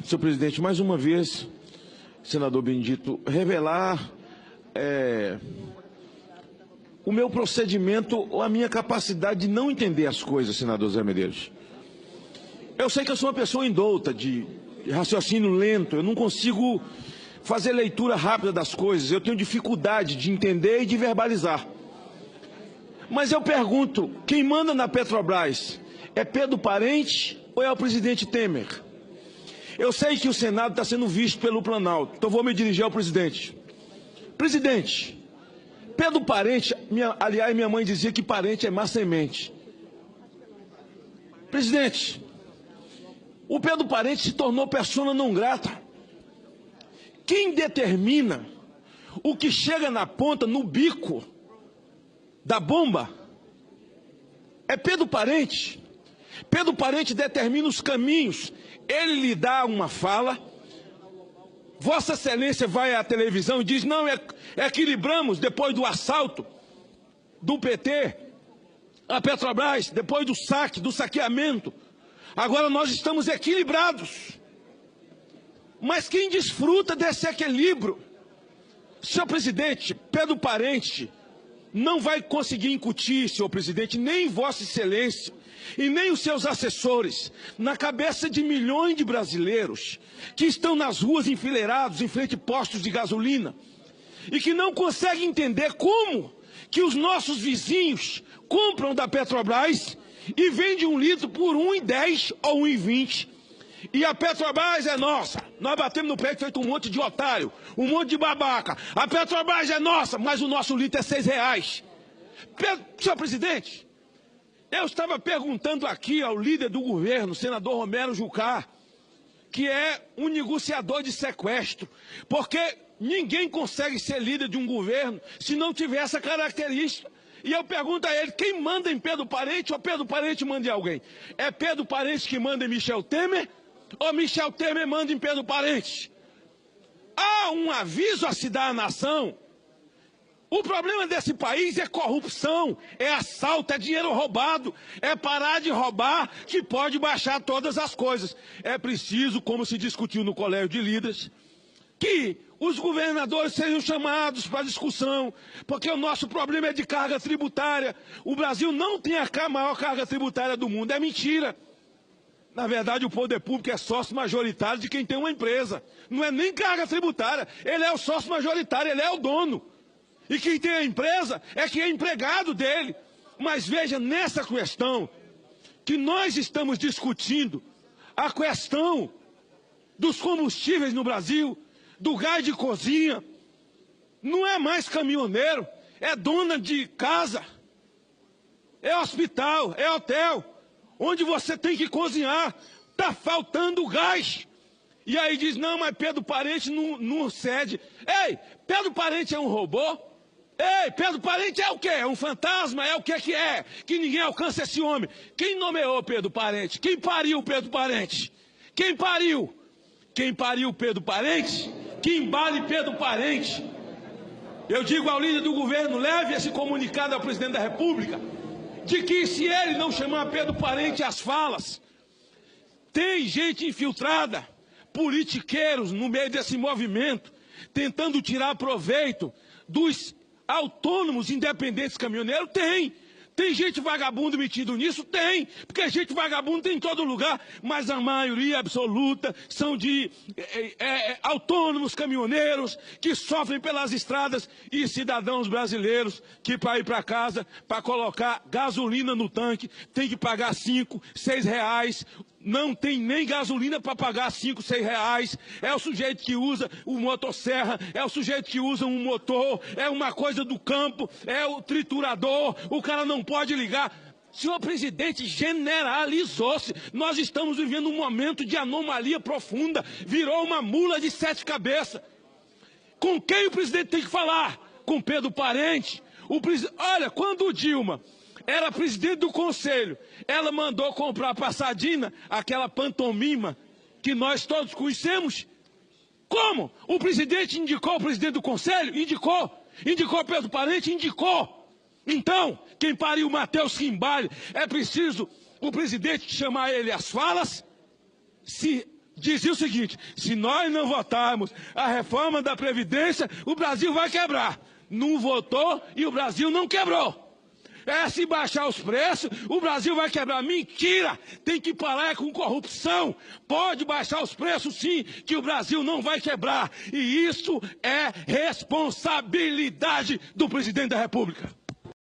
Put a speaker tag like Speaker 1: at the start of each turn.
Speaker 1: senhor presidente, mais uma vez, senador Benedito, revelar o meu procedimento ou a minha capacidade de não entender as coisas, senador Zé Medeiros. Eu sei que eu sou uma pessoa indouta, de raciocínio lento, eu não consigo fazer leitura rápida das coisas, eu tenho dificuldade de entender e de verbalizar. Mas eu pergunto, quem manda na Petrobras é Pedro Parente ou é o presidente Temer? Eu sei que o Senado está sendo visto pelo Planalto, então vou me dirigir ao presidente. Presidente, Pedro Parente, aliás, minha mãe dizia que parente é má semente. Presidente, o Pedro Parente se tornou persona não grata. Quem determina o que chega na ponta, no bico da bomba, é Pedro Parente. Pedro Parente determina os caminhos. Ele lhe dá uma fala, Vossa Excelência vai à televisão e diz, não, equilibramos depois do assalto do PT, a Petrobras, depois do saque, do saqueamento. Agora nós estamos equilibrados. Mas quem desfruta desse equilíbrio? Senhor presidente, Pedro Parente não vai conseguir incutir, senhor presidente, nem Vossa Excelência e nem os seus assessores, na cabeça de milhões de brasileiros que estão nas ruas enfileirados em frente a postos de gasolina e que não conseguem entender como que os nossos vizinhos compram da Petrobras e vendem 1 litro por R$ 1,10 ou R$ 1,20. E a Petrobras é nossa. Nós batemos no peito feito um monte de otário, um monte de babaca. A Petrobras é nossa, mas o nosso litro é R$ 6. Senhor presidente, eu estava perguntando aqui ao líder do governo, senador Romero Jucá, que é um negociador de sequestro, porque ninguém consegue ser líder de um governo se não tiver essa característica. E eu pergunto a ele, quem manda em Pedro Parente ou Pedro Parente manda em alguém? É Pedro Parente que manda em Michel Temer ou Michel Temer manda em Pedro Parente? Há um aviso a se dar à nação. O problema desse país é corrupção, é assalto, é dinheiro roubado, é parar de roubar que pode baixar todas as coisas. É preciso, como se discutiu no Colégio de Líderes, que os governadores sejam chamados para discussão, porque o nosso problema é de carga tributária. O Brasil não tem a maior carga tributária do mundo, é mentira. Na verdade, o poder público é sócio majoritário de quem tem uma empresa. Não é nem carga tributária, ele é o sócio majoritário, ele é o dono. E quem tem a empresa é quem é empregado dele. Mas veja, nessa questão que nós estamos discutindo, a questão dos combustíveis no Brasil, do gás de cozinha, não é mais caminhoneiro, é dona de casa, é hospital, é hotel, onde você tem que cozinhar, está faltando gás. E aí diz, não, mas Pedro Parente não cede. Ei, Pedro Parente é um robô? Ei, Pedro Parente é o quê? É um fantasma? É o que é? Que ninguém alcança esse homem. Quem nomeou Pedro Parente? Quem pariu Pedro Parente? Quem pariu? Quem pariu Pedro Parente? Que embale Pedro Parente. Eu digo ao líder do governo, leve esse comunicado ao presidente da República, de que se ele não chamar Pedro Parente às falas, tem gente infiltrada, politiqueiros no meio desse movimento, tentando tirar proveito dos autônomos independentes caminhoneiros. Tem gente vagabundo metido nisso? Tem, porque gente vagabundo tem em todo lugar, mas a maioria absoluta são de autônomos caminhoneiros que sofrem pelas estradas e cidadãos brasileiros que para ir para casa, para colocar gasolina no tanque, tem que pagar 5, 6 reais. Não tem nem gasolina para pagar 5, 6 reais. É o sujeito que usa o motosserra, é o sujeito que usa um motor, é uma coisa do campo, é o triturador, o cara não pode ligar. Senhor presidente, generalizou-se. Nós estamos vivendo um momento de anomalia profunda. Virou uma mula de 7 cabeças. Com quem o presidente tem que falar? Com Pedro Parente? Olha, quando o Dilma era presidente do conselho, ela mandou comprar para a Sardina aquela pantomima que nós todos conhecemos. Como? O presidente indicou o presidente do conselho? Indicou. Indicou Pedro Parente? Indicou. Então, quem pariu Matheus Quimbale, é preciso o presidente chamar ele às falas, se dizia o seguinte: se nós não votarmos a reforma da Previdência, o Brasil vai quebrar. Não votou e o Brasil não quebrou. Se baixar os preços, o Brasil vai quebrar. Mentira! Tem que parar com corrupção. Pode baixar os preços sim, que o Brasil não vai quebrar. E isso é responsabilidade do presidente da República.